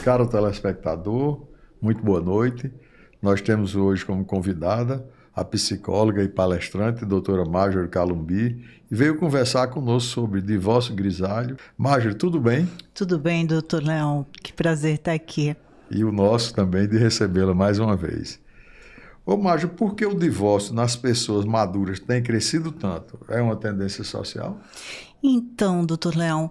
Caro telespectador, muito boa noite. Nós temos hoje como convidada a psicóloga e palestrante, doutora Marjorie Calumbi, e veio conversar conosco sobre divórcio grisalho. Marjorie, tudo bem? Tudo bem, doutor Leão. Que prazer estar aqui. E o nosso também de recebê-la mais uma vez. Ô Marjorie, por que o divórcio nas pessoas maduras tem crescido tanto? É uma tendência social? Então, doutor Leão,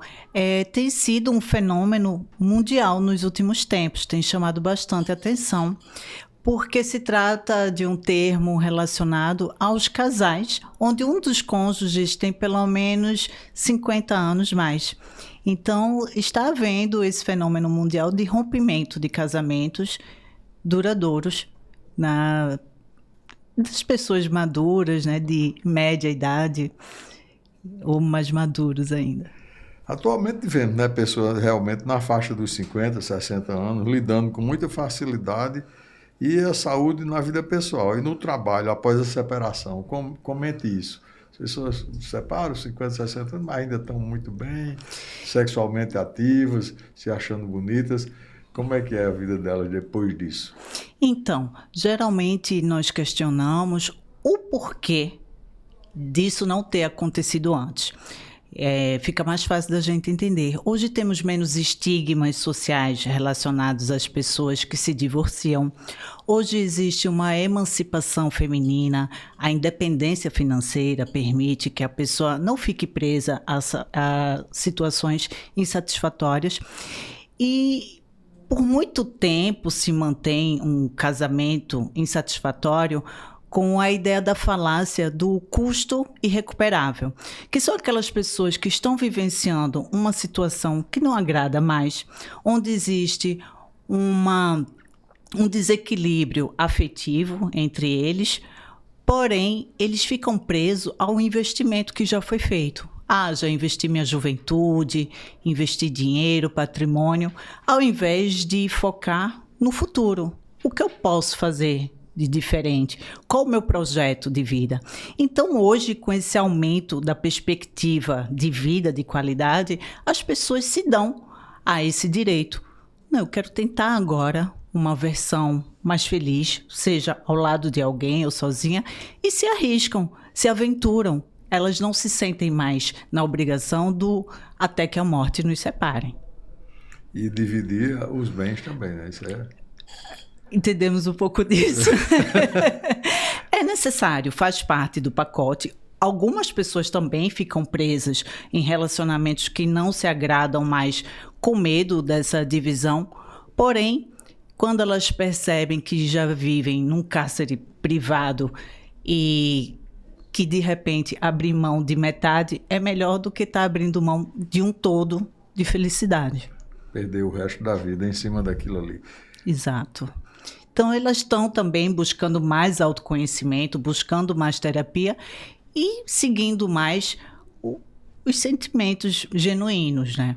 tem sido um fenômeno mundial nos últimos tempos, tem chamado bastante atenção, porque se trata de um termo relacionado aos casais, onde um dos cônjuges tem pelo menos 50 anos mais. Então, está havendo esse fenômeno mundial de rompimento de casamentos duradouros das pessoas maduras, né, de média idade, ou mais maduros ainda. Atualmente vemos, né, pessoas realmente na faixa dos 50, 60 anos, lidando com muita facilidade e a saúde na vida pessoal e no trabalho após a separação. Comente isso. As pessoas se separam, 50, 60 anos, mas ainda estão muito bem, sexualmente ativas, se achando bonitas. Como é que é a vida delas depois disso? Então, geralmente nós questionamos o porquê disso não ter acontecido antes. Fica mais fácil da gente entender. Hoje temos menos estigmas sociais relacionados às pessoas que se divorciam. Hoje existe uma emancipação feminina, a independência financeira permite que a pessoa não fique presa a situações insatisfatórias. E por muito tempo se mantém um casamento insatisfatório com a ideia da falácia do custo irrecuperável, que são aquelas pessoas que estão vivenciando uma situação que não agrada mais, onde existe um desequilíbrio afetivo entre eles, porém, eles ficam presos ao investimento que já foi feito. Já investi minha juventude, investi dinheiro, patrimônio, ao invés de focar no futuro. O que eu posso fazer de diferente? Qual o meu projeto de vida? Então, hoje, com esse aumento da perspectiva de vida, de qualidade, as pessoas se dão a esse direito. Não, eu quero tentar agora uma versão mais feliz, seja ao lado de alguém ou sozinha, e se arriscam, se aventuram. Elas não se sentem mais na obrigação do até que a morte nos separe. E dividir os bens também, né? Isso é... Entendemos um pouco disso. É necessário, faz parte do pacote. Algumas pessoas também ficam presas em relacionamentos que não se agradam mais com medo dessa divisão. Porém, quando elas percebem que já vivem num cárcere privado e que de repente abrir mão de metade é melhor do que estar abrindo mão de um todo de felicidade. Perder o resto da vida em cima daquilo ali. Exato. Então, elas estão também buscando mais autoconhecimento, buscando mais terapia e seguindo mais os sentimentos genuínos, né?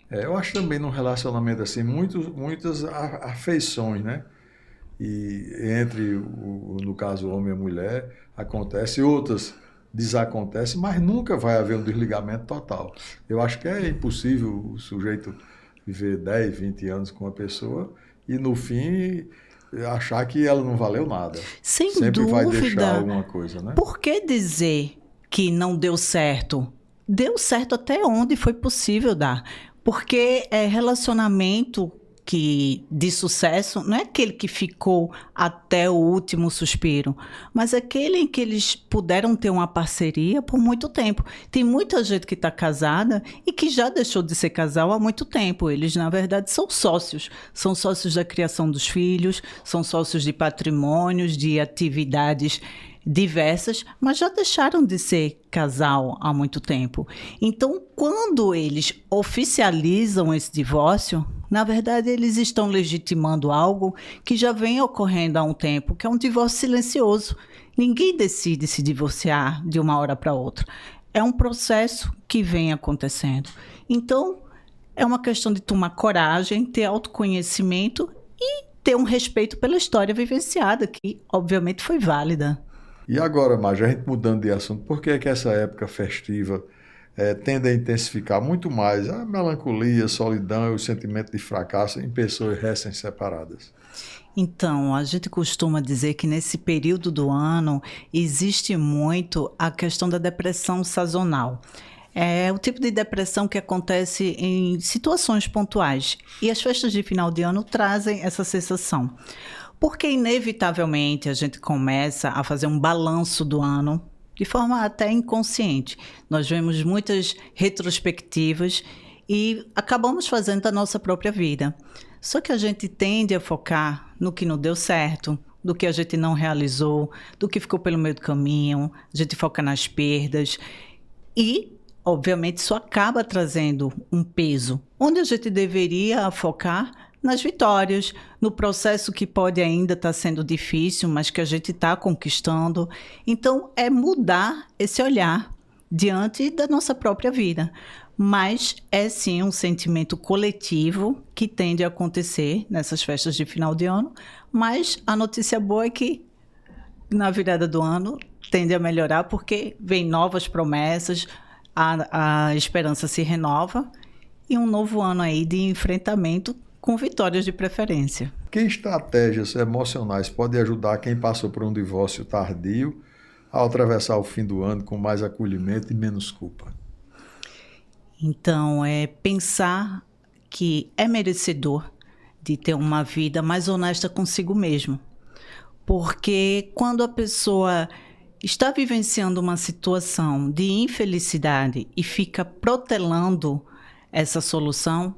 Eu acho também num relacionamento assim, muitas afeições, né? E entre, no caso, o homem e a mulher, acontece, outras desacontecem, mas nunca vai haver um desligamento total. Eu acho que é impossível o sujeito viver 10, 20 anos com uma pessoa e, no fim, achar que ela não valeu nada. Sem Sempre dúvida. vai deixar alguma coisa, né? Por que dizer que não deu certo? Deu certo até onde foi possível dar. Porque relacionamento de sucesso não é aquele que ficou até o último suspiro, mas aquele em que eles puderam ter uma parceria por muito tempo. Tem muita gente que está casada e que já deixou de ser casal há muito tempo. Eles, na verdade, são sócios da criação dos filhos, são sócios de patrimônios, de atividades diversas, mas já deixaram de ser casal há muito tempo. Então, quando eles oficializam esse divórcio, na verdade, eles estão legitimando algo que já vem ocorrendo há um tempo, que é um divórcio silencioso. Ninguém decide se divorciar de uma hora para outra. É um processo que vem acontecendo. Então, é uma questão de tomar coragem, ter autoconhecimento e ter um respeito pela história vivenciada, que obviamente foi válida. E agora, Marjorie, a gente mudando de assunto, por que é que essa época festiva tendem a intensificar muito mais a melancolia, a solidão e o sentimento de fracasso em pessoas recém-separadas? Então, a gente costuma dizer que nesse período do ano existe muito a questão da depressão sazonal. É o tipo de depressão que acontece em situações pontuais. E as festas de final de ano trazem essa sensação. Porque, inevitavelmente, a gente começa a fazer um balanço do ano de forma até inconsciente. Nós vemos muitas retrospectivas e acabamos fazendo a nossa própria vida. Só que a gente tende a focar no que não deu certo, do que a gente não realizou, do que ficou pelo meio do caminho, a gente foca nas perdas e, obviamente, isso acaba trazendo um peso, onde a gente deveria focar nas vitórias, no processo que pode ainda estar sendo difícil, mas que a gente está conquistando. Então, é mudar esse olhar diante da nossa própria vida. Mas é sim um sentimento coletivo que tende a acontecer nessas festas de final de ano, mas a notícia boa é que na virada do ano tende a melhorar porque vem novas promessas, a esperança se renova e um novo ano aí de enfrentamento com vitórias de preferência. Que estratégias emocionais podem ajudar quem passou por um divórcio tardio a atravessar o fim do ano com mais acolhimento e menos culpa? Então, é pensar que é merecedor de ter uma vida mais honesta consigo mesmo. Porque quando a pessoa está vivenciando uma situação de infelicidade e fica protelando essa solução,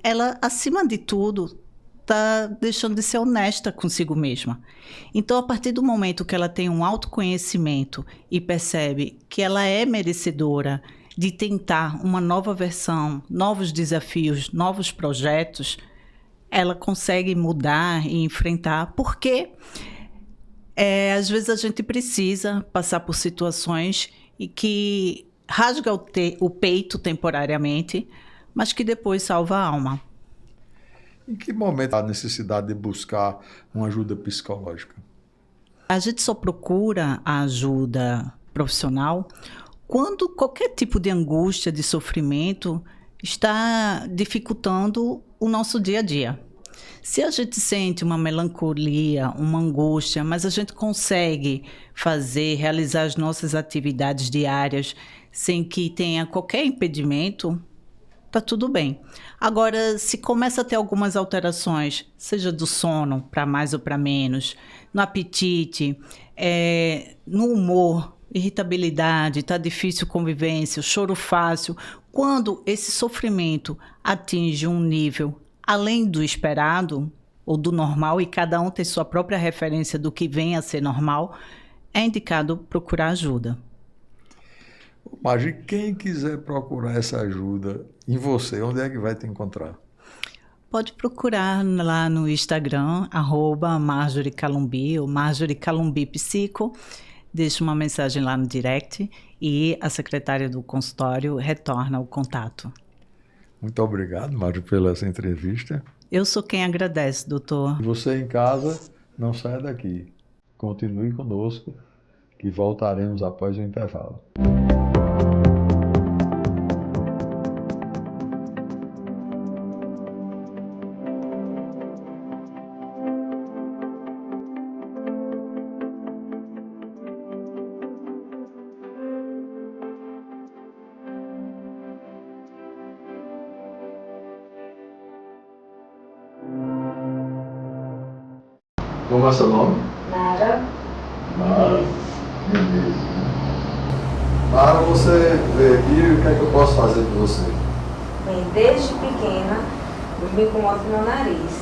ela, acima de tudo, está deixando de ser honesta consigo mesma. Então, a partir do momento que ela tem um autoconhecimento e percebe que ela é merecedora de tentar uma nova versão, novos desafios, novos projetos, ela consegue mudar e enfrentar, porque às vezes a gente precisa passar por situações e que rasga o peito temporariamente, mas que depois salva a alma. Em que momento há a necessidade de buscar uma ajuda psicológica? A gente só procura a ajuda profissional quando qualquer tipo de angústia, de sofrimento, está dificultando o nosso dia a dia. Se a gente sente uma melancolia, uma angústia, mas a gente consegue realizar as nossas atividades diárias sem que tenha qualquer impedimento, está tudo bem. Agora, se começa a ter algumas alterações, seja do sono, para mais ou para menos, no apetite, no humor, irritabilidade, está difícil convivência, choro fácil, quando esse sofrimento atinge um nível além do esperado ou do normal, e cada um tem sua própria referência do que vem a ser normal, é indicado procurar ajuda. Mas quem quiser procurar essa ajuda em você, onde é que vai te encontrar? Pode procurar lá no Instagram, @Marjorie Calumbi, ou Marjorie Calumbi Psico. Deixa uma mensagem lá no direct e a secretária do consultório retorna o contato. Muito obrigado, Mário, pela essa entrevista. Eu sou quem agradece, doutor. E você em casa, não saia daqui. Continue conosco, que voltaremos após o intervalo. Como é seu nome? Mara. Beleza. Mara, você veio aqui, o que é que eu posso fazer por você? Bem, desde pequena eu me incomodo no meu nariz.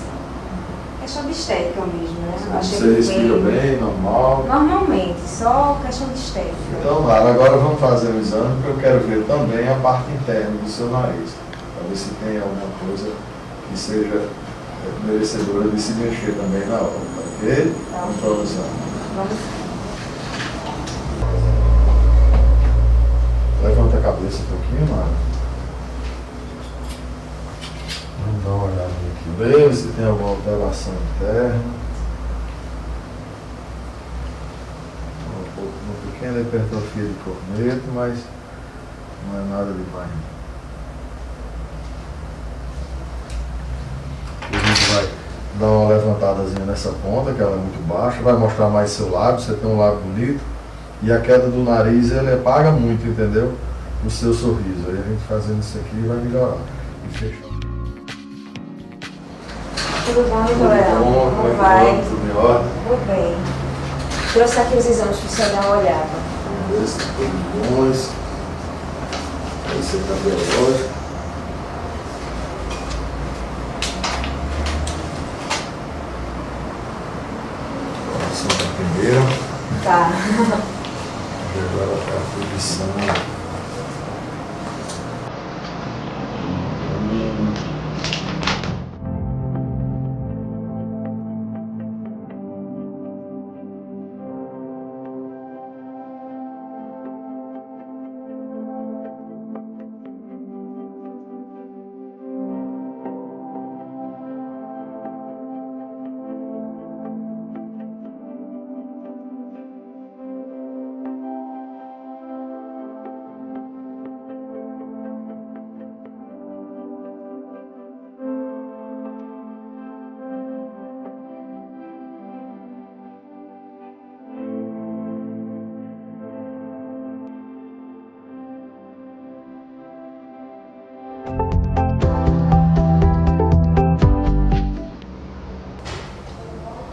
Questão de estética mesmo, né? Você respira bem, normal? Normalmente, só questão de estética. Então, Mara, agora vamos fazer um exame, porque eu quero ver também a parte interna do seu nariz, para ver se tem alguma coisa que seja merecedora de se mexer também na hora, ok? Tá. Vamos para o exame. Vamos. Levanta a cabeça um pouquinho, Mara. Vamos dar uma olhadinha aqui. Ver se tem alguma alteração interna. Uma pequena hipertrofia de corneto, mas Não é nada demais. A gente vai dar uma levantadazinha nessa ponta, que ela é muito baixa, vai mostrar mais seu lábio, você tem um lábio bonito. E a queda do nariz, ele apaga muito, entendeu? O seu sorriso. Aí a gente fazendo isso aqui vai melhorar. E fechar. Tudo bom, doutor Leão? Como vai? Tudo em ordem? Tudo bem. Trouxe aqui os exames para o senhor dar uma olhada. Esses tudo bons. Esse é cardiológico. Coração da primeira. Tá. E agora tá a posição.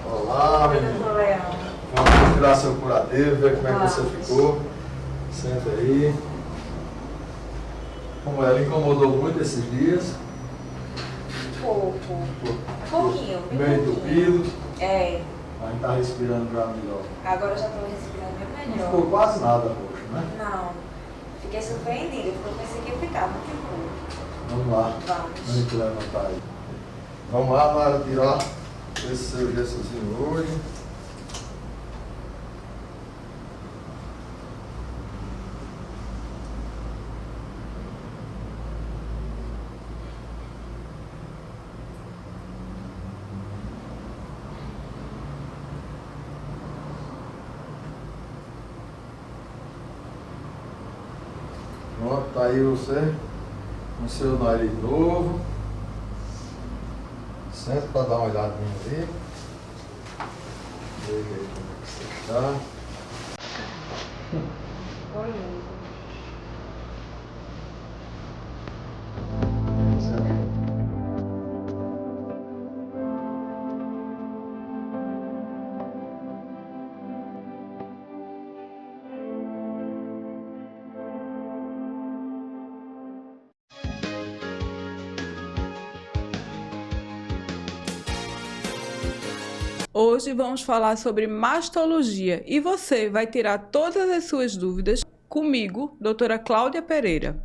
Olá, menino. Doutor Leão. Vamos tirar seu curativo, ver como é que você ficou. Senta aí. Como ela incomodou muito esses dias. Pouco. Pouquinho, bem Meio pouquinho. entupido. É. Mas está respirando já melhor. Agora eu já estou respirando bem Não melhor. ficou quase nada roxo, né? Não. Fiquei surpreendida, porque eu pensei que ia ficar muito pouco. Vamos lá. Vamos. Vamos levantar aí. Vamos lá, Mara, tirar esse seu gessozinho hoje. Pronto, tá aí você com seu nariz novo. Senta para dar uma olhadinha ali. Veja aí como é que você está. Oi. Hoje vamos falar sobre mastologia e você vai tirar todas as suas dúvidas comigo, doutora Cláudia Pereira.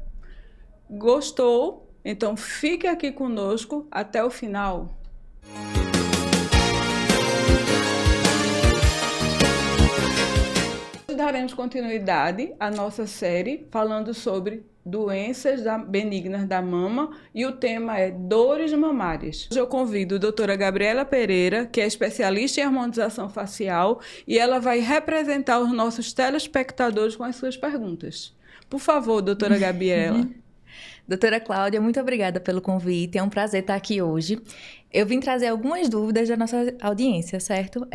Gostou? Então fique aqui conosco até o final. Hoje daremos continuidade à nossa série falando sobre doenças benignas da mama e o tema é dores mamárias. Hoje eu convido a doutora Gabriela Pereira, que é especialista em harmonização facial, e ela vai representar os nossos telespectadores com as suas perguntas. Por favor, doutora Gabriela. Doutora Cláudia, muito obrigada pelo convite, é um prazer estar aqui hoje. Eu vim trazer algumas dúvidas da nossa audiência, certo?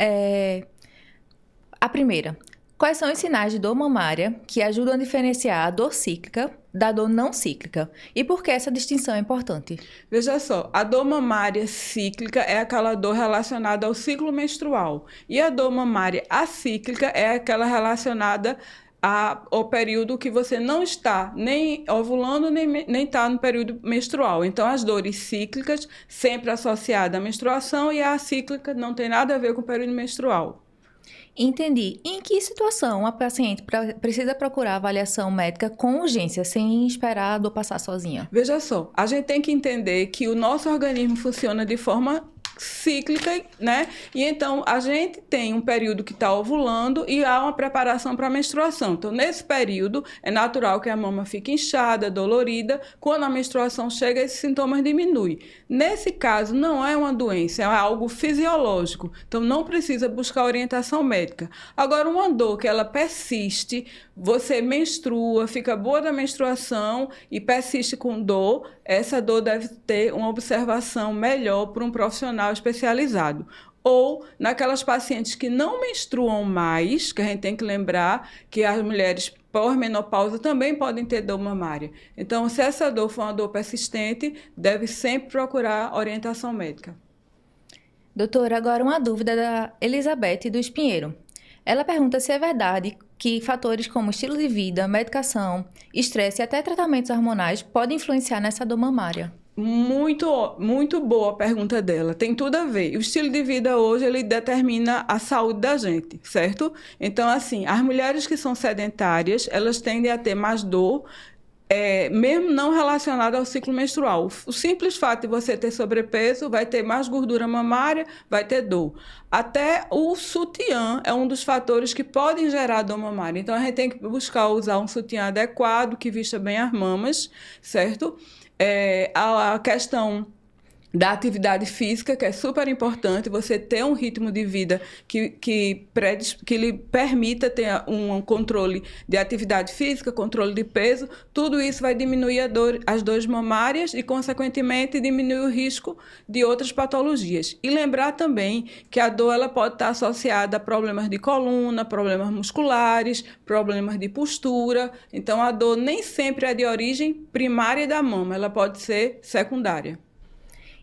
A primeira, quais são os sinais de dor mamária que ajudam a diferenciar a dor cíclica da dor não cíclica? E por que essa distinção é importante? Veja só, a dor mamária cíclica é aquela dor relacionada ao ciclo menstrual. E a dor mamária acíclica é aquela relacionada ao período que você não está nem ovulando, nem está no período menstrual. Então, as dores cíclicas, sempre associadas à menstruação, e a acíclica não tem nada a ver com o período menstrual. Entendi. Em que situação a paciente precisa procurar avaliação médica com urgência, sem esperar a dor passar sozinha? Veja só, a gente tem que entender que o nosso organismo funciona de forma cíclica, né? E então a gente tem um período que está ovulando e há uma preparação para a menstruação. Então, nesse período, é natural que a mama fique inchada, dolorida. Quando a menstruação chega, esses sintomas diminuem. Nesse caso, não é uma doença, é algo fisiológico. Então, não precisa buscar orientação médica. Agora, uma dor que ela persiste, você menstrua, fica boa da menstruação e persiste com dor, essa dor deve ter uma observação melhor por um profissional especializado. Ou naquelas pacientes que não menstruam mais, que a gente tem que lembrar que as mulheres pós-menopausa também podem ter dor mamária. Então, se essa dor for uma dor persistente, deve sempre procurar orientação médica. Doutora, agora uma dúvida da Elizabeth do Espinheiro. Ela pergunta se é verdade que fatores como estilo de vida, medicação, estresse e até tratamentos hormonais podem influenciar nessa dor mamária. Muito boa a pergunta dela. Tem tudo a ver. O estilo de vida hoje, ele determina a saúde da gente, certo? Então, assim, as mulheres que são sedentárias, elas tendem a ter mais dor, mesmo não relacionada ao ciclo menstrual. O simples fato de você ter sobrepeso vai ter mais gordura mamária, vai ter dor. Até o sutiã é um dos fatores que podem gerar dor mamária. Então, a gente tem que buscar usar um sutiã adequado, que vista bem as mamas, certo? A questão da atividade física, que é super importante, você ter um ritmo de vida que lhe permita ter um controle de atividade física, controle de peso, tudo isso vai diminuir as dores mamárias e, consequentemente, diminuir o risco de outras patologias. E lembrar também que a dor ela pode estar associada a problemas de coluna, problemas musculares, problemas de postura. Então, a dor nem sempre é de origem primária da mama, ela pode ser secundária.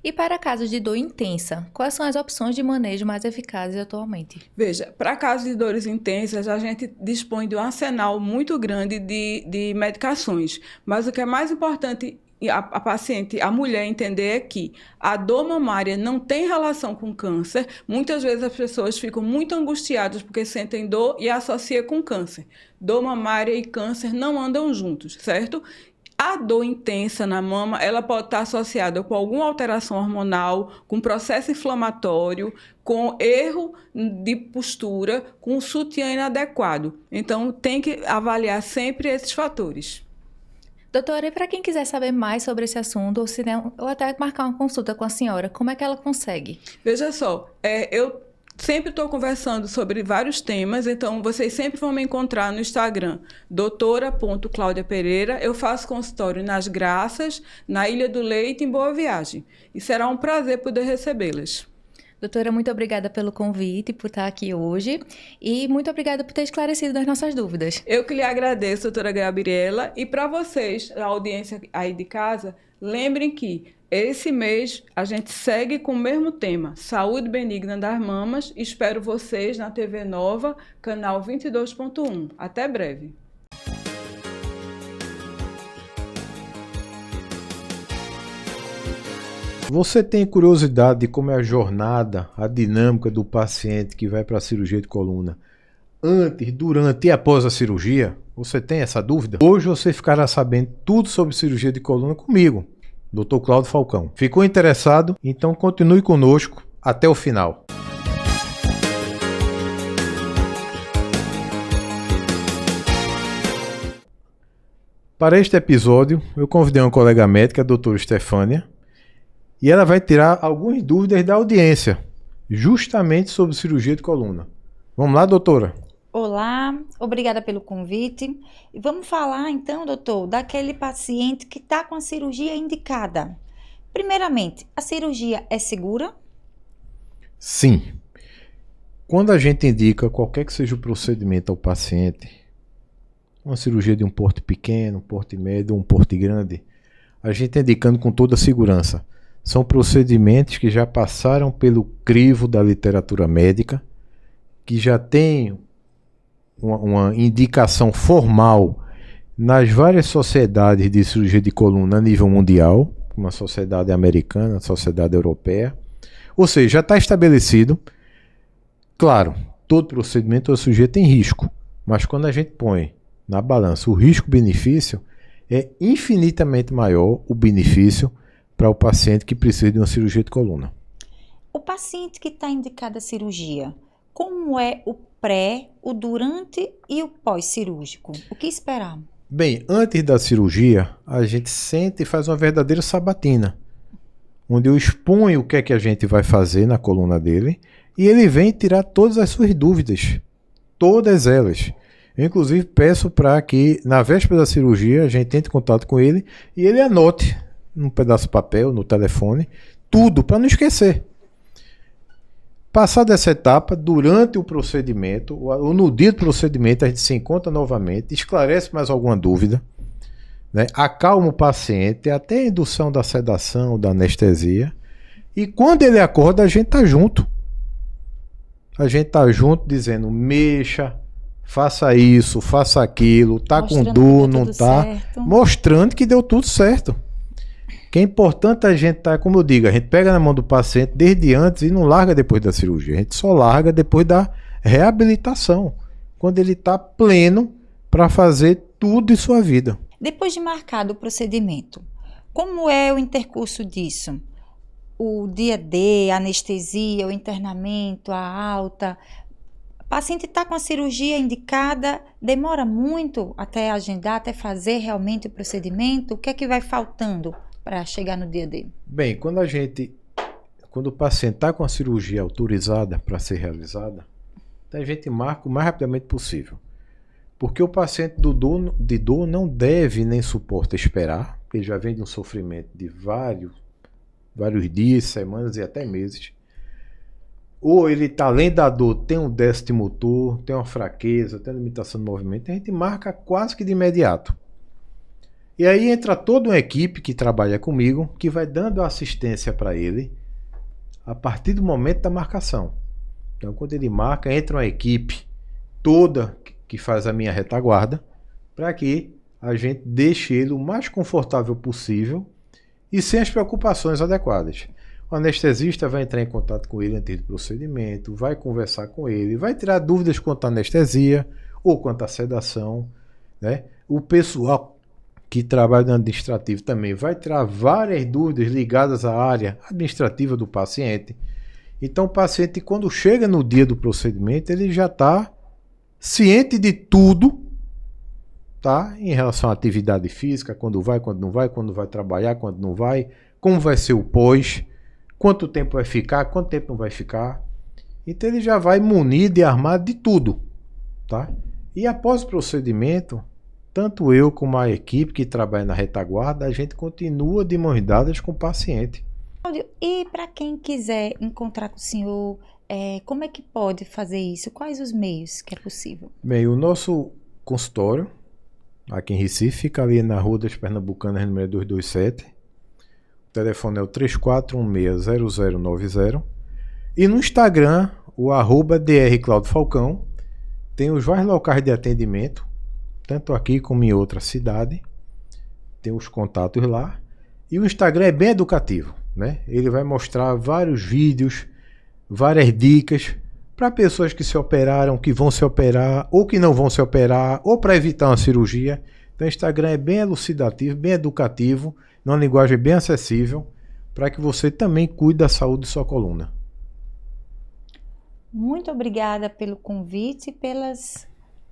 E para casos de dor intensa, quais são as opções de manejo mais eficazes atualmente? Veja, para casos de dores intensas, a gente dispõe de um arsenal muito grande de medicações. Mas o que é mais importante a paciente, a mulher, entender é que a dor mamária não tem relação com câncer. Muitas vezes as pessoas ficam muito angustiadas porque sentem dor e associam com câncer. Dor mamária e câncer não andam juntos, certo? A dor intensa na mama, ela pode estar associada com alguma alteração hormonal, com processo inflamatório, com erro de postura, com sutiã inadequado. Então, tem que avaliar sempre esses fatores. Doutora, e para quem quiser saber mais sobre esse assunto, ou até marcar uma consulta com a senhora, como é que ela consegue? Veja só, eu sempre estou conversando sobre vários temas, então vocês sempre vão me encontrar no Instagram, doutora.claudia.pereira. Eu faço consultório nas Graças, na Ilha do Leite, em Boa Viagem. E será um prazer poder recebê-las. Doutora, muito obrigada pelo convite, por estar aqui hoje e muito obrigada por ter esclarecido as nossas dúvidas. Eu que lhe agradeço, doutora Gabriela. E para vocês, a audiência aí de casa, lembrem que esse mês a gente segue com o mesmo tema, Saúde Benigna das Mamas. Espero vocês na TV Nova, canal 22.1. Até breve. Você tem curiosidade de como é a jornada, a dinâmica do paciente que vai para a cirurgia de coluna antes, durante e após a cirurgia? Você tem essa dúvida? Hoje você ficará sabendo tudo sobre cirurgia de coluna comigo, Dr. Cláudio Falcão. Ficou interessado? Então continue conosco até o final. Para este episódio, eu convidei uma colega médica, a doutora Stefânia, e ela vai tirar algumas dúvidas da audiência, justamente sobre cirurgia de coluna. Vamos lá, doutora? Olá, obrigada pelo convite. E vamos falar então, doutor, daquele paciente que está com a cirurgia indicada. Primeiramente, a cirurgia é segura? Sim. Quando a gente indica qualquer que seja o procedimento ao paciente, uma cirurgia de um porte pequeno, um porte médio ou um porte grande, a gente está indicando com toda a segurança. São procedimentos que já passaram pelo crivo da literatura médica, que já tem uma indicação formal nas várias sociedades de cirurgia de coluna a nível mundial, como a sociedade americana, a sociedade europeia. Ou seja, já está estabelecido. Claro, todo procedimento ou cirurgia tem risco, mas quando a gente põe na balança o risco-benefício, é infinitamente maior o benefício para o paciente que precisa de uma cirurgia de coluna. O paciente que está indicado a cirurgia, como é o pré, o durante e o pós-cirúrgico? O que esperar? Bem, antes da cirurgia, a gente senta e faz uma verdadeira sabatina, onde eu exponho o que é que a gente vai fazer na coluna dele e ele vem tirar todas as suas dúvidas, todas elas. Eu, inclusive, peço para que, na véspera da cirurgia, a gente entre em contato com ele e ele anote num pedaço de papel, no telefone, tudo, para não esquecer. Passada essa etapa, durante o procedimento, ou no dia do procedimento, a gente se encontra novamente, esclarece mais alguma dúvida, né? Acalma o paciente, até a indução da sedação, da anestesia, e quando ele acorda, a gente está junto. A gente está junto dizendo, mexa, faça isso, faça aquilo, tá com dor, não tá, mostrando que deu tudo certo. Que é importante a gente estar, como eu digo, a gente pega na mão do paciente desde antes e não larga depois da cirurgia. A gente só larga depois da reabilitação, quando ele está pleno para fazer tudo em sua vida. Depois de marcado o procedimento, como é o intercurso disso? O dia D, a anestesia, o internamento, a alta. O paciente está com a cirurgia indicada, demora muito até agendar, até fazer realmente o procedimento? O que é que vai faltando para chegar no dia D? Bem, quando o paciente está com a cirurgia autorizada para ser realizada, a gente marca o mais rapidamente possível. Porque o paciente de dor não deve nem suporta esperar, ele já vem de um sofrimento de vários dias, semanas e até meses. Ou ele está além da dor, tem um déficit motor, tem uma fraqueza, tem uma limitação de movimento, a gente marca quase que de imediato. E aí entra toda uma equipe que trabalha comigo, que vai dando assistência para ele a partir do momento da marcação. Então, quando ele marca, entra uma equipe toda que faz a minha retaguarda, para que a gente deixe ele o mais confortável possível e sem as preocupações adequadas. O anestesista vai entrar em contato com ele antes do procedimento, vai conversar com ele, vai tirar dúvidas quanto à anestesia ou quanto à sedação, né? O pessoal que trabalha no administrativo também vai tirar várias dúvidas ligadas à área administrativa do paciente. Então o paciente, quando chega no dia do procedimento, ele já está ciente de tudo, tá? Em relação à atividade física, quando vai, quando vai trabalhar, quando não vai, como vai ser o pós, quanto tempo vai ficar, quanto tempo não vai ficar. Então ele já vai munido e armado de tudo, tá? E após o procedimento, tanto eu como a equipe que trabalha na retaguarda, a gente continua de mãos dadas com o paciente. E para quem quiser encontrar com o senhor, como é que pode fazer isso? Quais os meios que é possível? Bem, o nosso consultório, aqui em Recife, fica ali na Rua das Pernambucanas, número 227. O telefone é o 34160090. E no Instagram, o @drclaudofalcão, tem os vários locais de atendimento, tanto aqui como em outra cidade. Tem os contatos lá. E o Instagram é bem educativo, né? Ele vai mostrar vários vídeos, várias dicas para pessoas que se operaram, que vão se operar, ou que não vão se operar, ou para evitar uma cirurgia. Então o Instagram é bem elucidativo, bem educativo, numa linguagem bem acessível, para que você também cuide da saúde de sua coluna. Muito obrigada pelo convite e pelas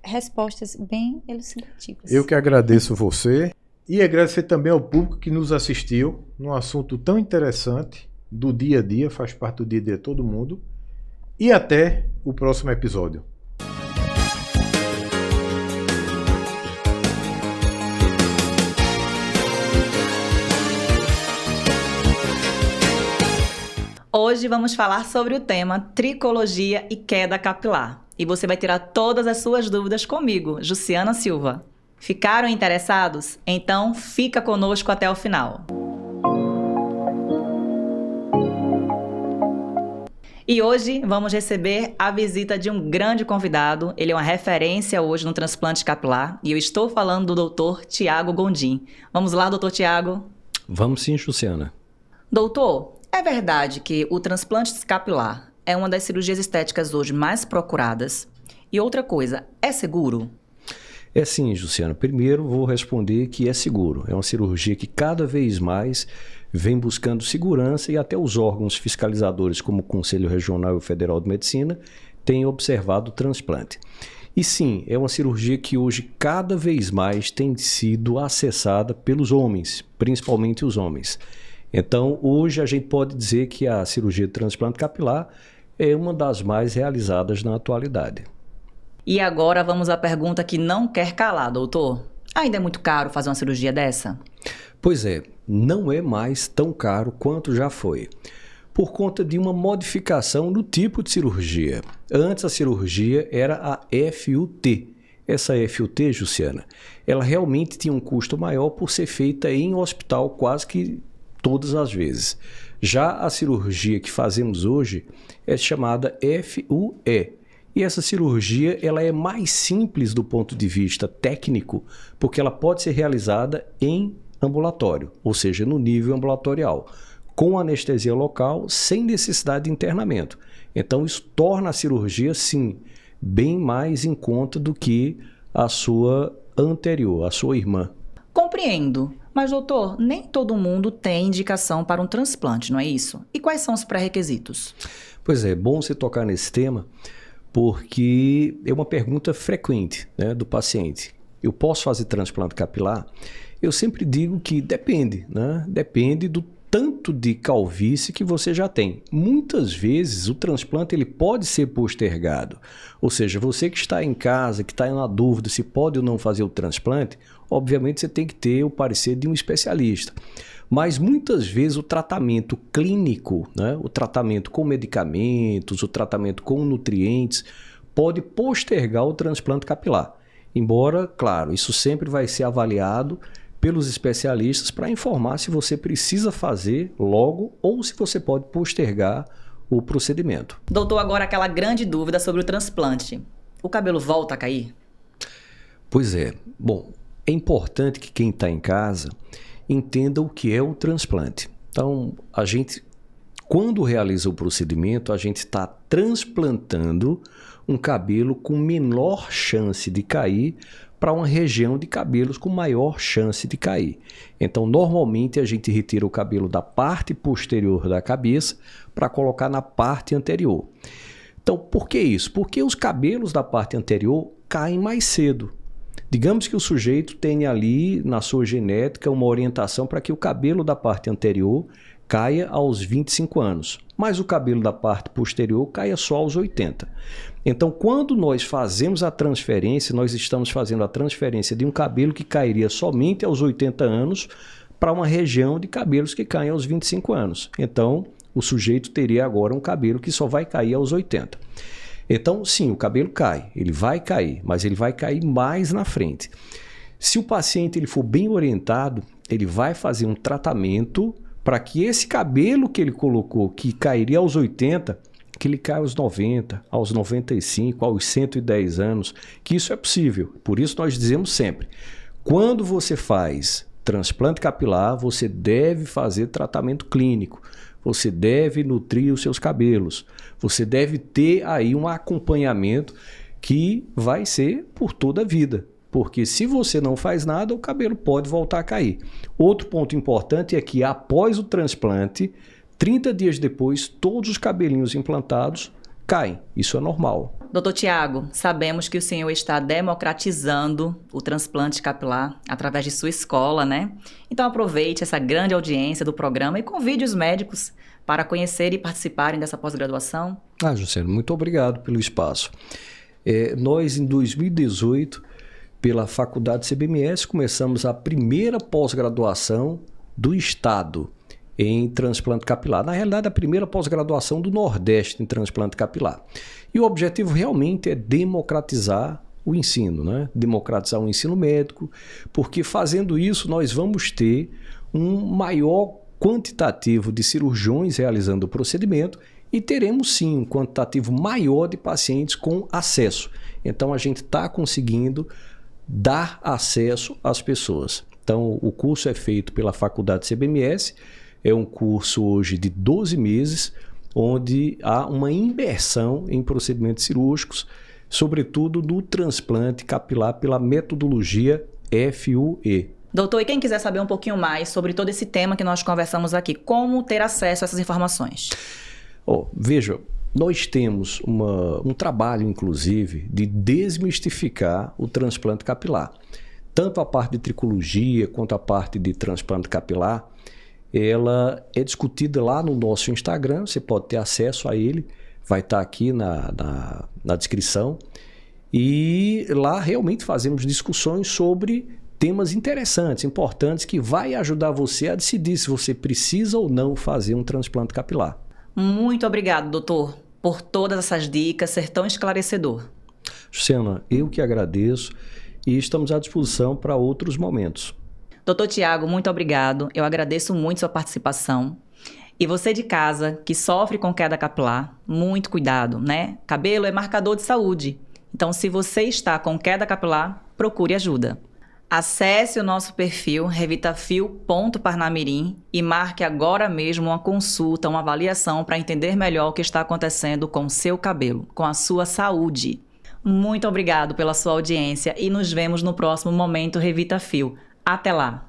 respostas bem elucidativas. Eu que agradeço você e agradecer também ao público que nos assistiu num assunto tão interessante do dia a dia, faz parte do dia a dia de todo mundo. E até o próximo episódio. Hoje vamos falar sobre o tema tricologia e queda capilar. E você vai tirar todas as suas dúvidas comigo, Jussiana Silva. Ficaram interessados? Então fica conosco até o final. E hoje vamos receber a visita de um grande convidado. Ele é uma referência hoje no transplante capilar. E eu estou falando do Dr. Tiago Gondim. Vamos lá, Dr. Tiago? Vamos sim, Jussiana. Doutor, é verdade que o transplante capilar é uma das cirurgias estéticas hoje mais procuradas? E outra coisa, é seguro? É sim, Jussiana. Primeiro vou responder que é seguro. É uma cirurgia que cada vez mais vem buscando segurança e até os órgãos fiscalizadores, como o Conselho Regional e o Federal de Medicina, têm observado o transplante. E sim, é uma cirurgia que hoje cada vez mais tem sido acessada pelos homens, principalmente os homens. Então, hoje a gente pode dizer que a cirurgia de transplante capilar é uma das mais realizadas na atualidade. E agora vamos à pergunta que não quer calar, doutor. Ainda é muito caro fazer uma cirurgia dessa? Pois é, não é mais tão caro quanto já foi, por conta de uma modificação no tipo de cirurgia. Antes a cirurgia era a FUT. Essa FUT, Jussiana, ela realmente tinha um custo maior por ser feita em hospital quase que todas as vezes. Já a cirurgia que fazemos hoje é chamada FUE. E essa cirurgia ela é mais simples do ponto de vista técnico, porque ela pode ser realizada em ambulatório, ou seja, no nível ambulatorial, com anestesia local, sem necessidade de internamento. Então, isso torna a cirurgia, sim, bem mais em conta do que a sua anterior, a sua irmã. Compreendo. Mas, doutor, nem todo mundo tem indicação para um transplante, não é isso? E quais são os pré-requisitos? Pois é, bom você tocar nesse tema, porque é uma pergunta frequente, né, do paciente. Eu posso fazer transplante capilar? Eu sempre digo que depende, né? Depende do tanto de calvície que você já tem. Muitas vezes o transplante ele pode ser postergado. Ou seja, você que está em casa, que está na dúvida se pode ou não fazer o transplante, obviamente você tem que ter o parecer de um especialista. Mas muitas vezes o tratamento clínico, né, o tratamento com medicamentos, o tratamento com nutrientes, pode postergar o transplante capilar. Embora, claro, isso sempre vai ser avaliado pelos especialistas para informar se você precisa fazer logo ou se você pode postergar o procedimento. Doutor, agora aquela grande dúvida sobre o transplante. O cabelo volta a cair? Pois é. Bom, é importante que quem está em casa entenda o que é o transplante. Então, a gente, quando realiza o procedimento, a gente está transplantando um cabelo com menor chance de cair para uma região de cabelos com maior chance de cair. Então, normalmente, a gente retira o cabelo da parte posterior da cabeça para colocar na parte anterior. Então, por que isso? Porque os cabelos da parte anterior caem mais cedo. Digamos que o sujeito tenha ali na sua genética uma orientação para que o cabelo da parte anterior caia aos 25 anos, mas o cabelo da parte posterior caia só aos 80. Então, quando nós fazemos a transferência, nós estamos fazendo a transferência de um cabelo que cairia somente aos 80 anos para uma região de cabelos que caem aos 25 anos. Então, o sujeito teria agora um cabelo que só vai cair aos 80. Então, sim, o cabelo cai, ele vai cair, mas ele vai cair mais na frente. Se o paciente ele for bem orientado, ele vai fazer um tratamento para que esse cabelo que ele colocou, que cairia aos 80, que ele caia aos 90, aos 95, aos 110 anos, que isso é possível. Por isso nós dizemos sempre, quando você faz transplante capilar, você deve fazer tratamento clínico, você deve nutrir os seus cabelos, você deve ter aí um acompanhamento que vai ser por toda a vida. Porque se você não faz nada, o cabelo pode voltar a cair. Outro ponto importante é que após o transplante, 30 dias depois, todos os cabelinhos implantados caem. Isso é normal. Doutor Tiago, sabemos que o senhor está democratizando o transplante capilar através de sua escola, né? Então aproveite essa grande audiência do programa e convide os médicos para conhecerem e participarem dessa pós-graduação. Juscelino, muito obrigado pelo espaço. Nós, em 2018... pela Faculdade CBMS, começamos a primeira pós-graduação do Estado em transplante capilar. Na realidade, a primeira pós-graduação do Nordeste em transplante capilar. E o objetivo realmente é democratizar o ensino, né? Democratizar o ensino médico, porque fazendo isso nós vamos ter um maior quantitativo de cirurgiões realizando o procedimento e teremos sim um quantitativo maior de pacientes com acesso. Então a gente está conseguindo dar acesso às pessoas. Então, o curso é feito pela Faculdade CBMS, é um curso hoje de 12 meses, onde há uma imersão em procedimentos cirúrgicos, sobretudo no transplante capilar pela metodologia FUE. Doutor, e quem quiser saber um pouquinho mais sobre todo esse tema que nós conversamos aqui, como ter acesso a essas informações? Veja, nós temos um trabalho, inclusive, de desmistificar o transplante capilar. Tanto a parte de tricologia quanto a parte de transplante capilar, ela é discutida lá no nosso Instagram, você pode ter acesso a ele, vai estar aqui na descrição. E lá realmente fazemos discussões sobre temas interessantes, importantes, que vai ajudar você a decidir se você precisa ou não fazer um transplante capilar. Muito obrigado, doutor, por todas essas dicas, ser tão esclarecedor. Juciana, eu que agradeço e estamos à disposição para outros momentos. Doutor Tiago, muito obrigado. Eu agradeço muito sua participação. E você de casa, que sofre com queda capilar, muito cuidado, né? Cabelo é marcador de saúde. Então, se você está com queda capilar, procure ajuda. Acesse o nosso perfil revitafio.parnamirim e marque agora mesmo uma consulta, uma avaliação para entender melhor o que está acontecendo com o seu cabelo, com a sua saúde. Muito obrigado pela sua audiência e nos vemos no próximo Momento Revita Fio. Até lá!